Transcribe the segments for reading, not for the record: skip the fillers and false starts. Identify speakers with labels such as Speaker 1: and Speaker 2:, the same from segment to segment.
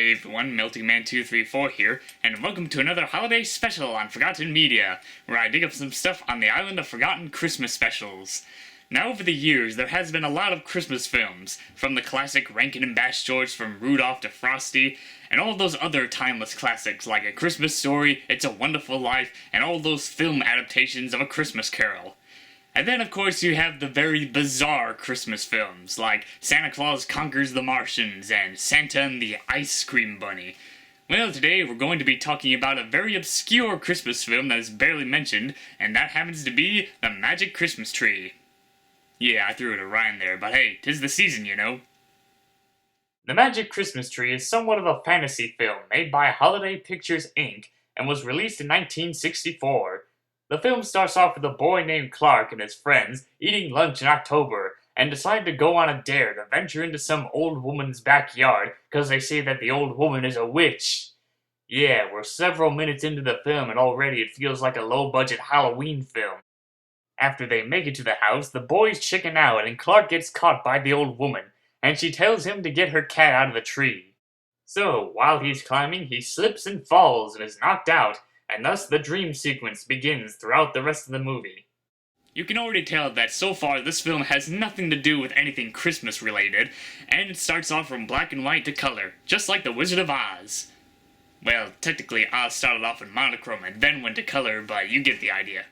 Speaker 1: Hey everyone, MeltingMan234 here, and welcome to another holiday special on Forgotten Media, where I dig up some stuff on the island of forgotten Christmas specials. Now over the years, there has been a lot of Christmas films, from the classic Rankin and Bass George from Rudolph to Frosty, and all those other timeless classics like A Christmas Story, It's a Wonderful Life, and all those film adaptations of A Christmas Carol. And then, of course, you have the very bizarre Christmas films, like Santa Claus Conquers the Martians and Santa and the Ice Cream Bunny. Well, today we're going to be talking about a very obscure Christmas film that is barely mentioned, and that happens to be The Magic Christmas Tree. Yeah, I threw it a rhyme there, but hey, 'tis the season, you know. The Magic Christmas Tree is somewhat of a fantasy film made by Holiday Pictures, Inc., and was released in 1964. The film starts off with a boy named Clark and his friends eating lunch in October and decide to go on a dare to venture into some old woman's backyard because they say that the old woman is a witch. Yeah, we're several minutes into the film and already it feels like a low-budget Halloween film. After they make it to the house, the boys chicken out and Clark gets caught by the old woman, and she tells him to get her cat out of the tree. So, while he's climbing, he slips and falls and is knocked out, and thus the dream sequence begins throughout the rest of the movie. You can already tell that so far this film has nothing to do with anything Christmas related, and it starts off from black and white to color, just like The Wizard of Oz. Well, technically Oz started off in monochrome and then went to color, but you get the idea.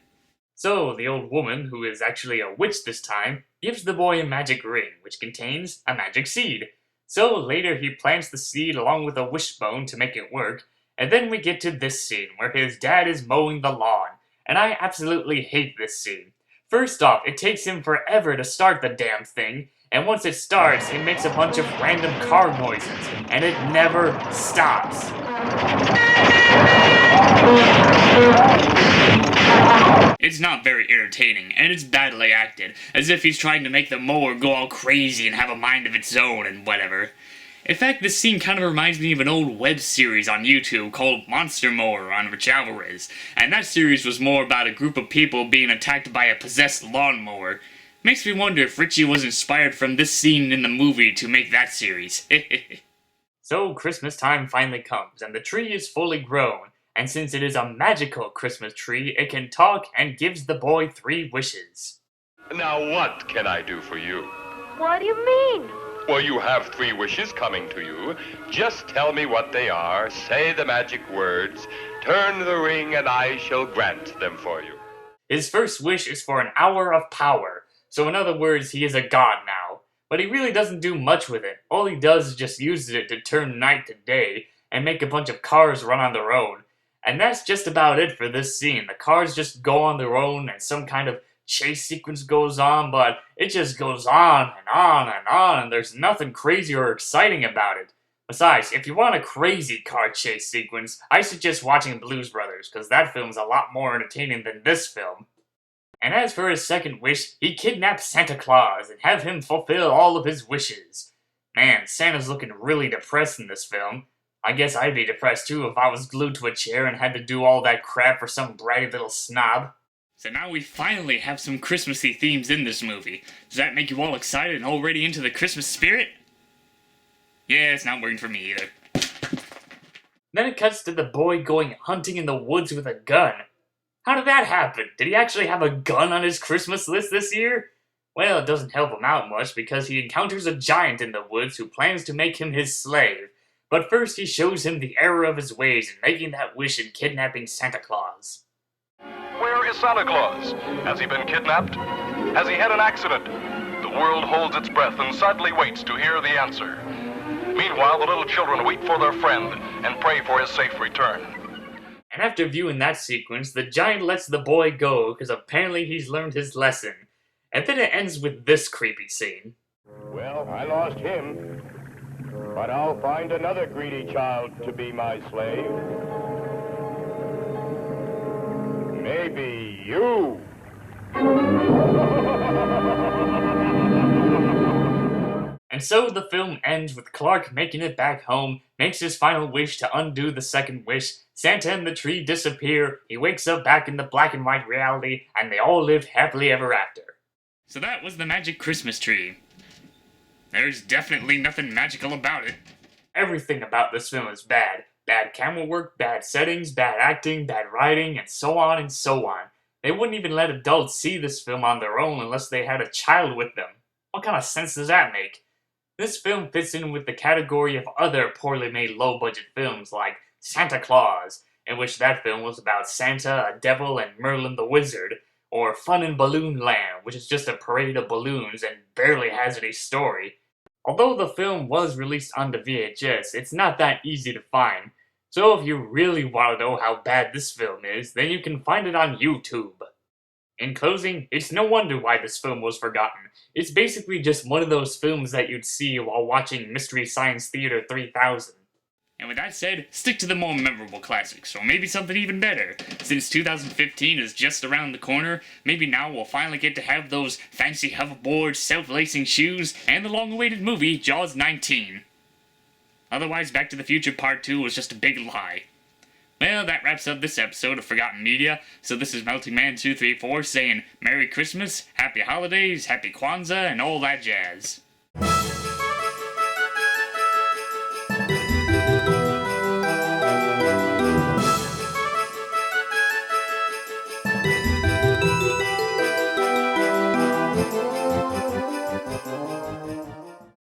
Speaker 1: So, the old woman, who is actually a witch this time, gives the boy a magic ring, which contains a magic seed. So, later he plants the seed along with a wishbone to make it work, and then we get to this scene, where his dad is mowing the lawn, and I absolutely hate this scene. First off, it takes him forever to start the damn thing, and once it starts, it makes a bunch of random car noises, and it never stops. It's not very entertaining, and it's badly acted, as if he's trying to make the mower go all crazy and have a mind of its own and whatever. In fact, this scene kind of reminds me of an old web series on YouTube called Monster Mower on Rich Alvarez, and that series was more about a group of people being attacked by a possessed lawnmower. Makes me wonder if Richie was inspired from this scene in the movie to make that series. So, Christmas time finally comes, and the tree is fully grown, and since it is a magical Christmas tree, it can talk and gives the boy 3 wishes.
Speaker 2: Now what can I do for you?
Speaker 3: What do you mean?
Speaker 2: Well, you have 3 wishes coming to you. Just tell me what they are, say the magic words, turn the ring, and I shall grant them for you.
Speaker 1: His first wish is for an hour of power, so in other words, he is a god now. But he really doesn't do much with it. All he does is just uses it to turn night to day, and make a bunch of cars run on their own. And that's just about it for this scene. The cars just go on their own, and some kind of chase sequence goes on, but it just goes on and on and on, and there's nothing crazy or exciting about it. Besides, if you want a crazy car chase sequence, I suggest watching Blues Brothers, because that film's a lot more entertaining than this film. And as for his second wish, he kidnaps Santa Claus and have him fulfill all of his wishes. Man, Santa's looking really depressed in this film. I guess I'd be depressed too if I was glued to a chair and had to do all that crap for some bratty little snob. So now we finally have some Christmassy themes in this movie. Does that make you all excited and already into the Christmas spirit? Yeah, it's not working for me either. Then it cuts to the boy going hunting in the woods with a gun. How did that happen? Did he actually have a gun on his Christmas list this year? Well, it doesn't help him out much because he encounters a giant in the woods who plans to make him his slave. But first he shows him the error of his ways in making that wish and kidnapping Santa Claus.
Speaker 4: Where is Santa Claus? Has he been kidnapped? Has he had an accident? The world holds its breath and sadly waits to hear the answer. Meanwhile, the little children wait for their friend and pray for his safe return.
Speaker 1: And after viewing that sequence, the giant lets the boy go because apparently he's learned his lesson. And then it ends with this creepy scene.
Speaker 5: Well, I lost him, but I'll find another greedy child to be my slave. Maybe you.
Speaker 1: And so the film ends with Clark making it back home, makes his final wish to undo the second wish, Santa and the tree disappear, he wakes up back in the black and white reality, and they all live happily ever after. So that was The Magic Christmas Tree. There's definitely nothing magical about it. Everything about this film is bad. Bad camera work, bad settings, bad acting, bad writing, and so on and so on. They wouldn't even let adults see this film on their own unless they had a child with them. What kind of sense does that make? This film fits in with the category of other poorly made low-budget films like Santa Claus, in which that film was about Santa, a devil, and Merlin the Wizard, or Fun in Balloon Land, which is just a parade of balloons and barely has any story. Although the film was released onto VHS, it's not that easy to find, so if you really want to know how bad this film is, then you can find it on YouTube. In closing, it's no wonder why this film was forgotten. It's basically just one of those films that you'd see while watching Mystery Science Theater 3000. And with that said, stick to the more memorable classics, or maybe something even better. Since 2015 is just around the corner, maybe now we'll finally get to have those fancy hoverboards, self-lacing shoes, and the long-awaited movie Jaws 19. Otherwise, Back to the Future Part 2 was just a big lie. Well, that wraps up this episode of Forgotten Media, so this is Melting Man 234 saying Merry Christmas, Happy Holidays, Happy Kwanzaa, and all that jazz.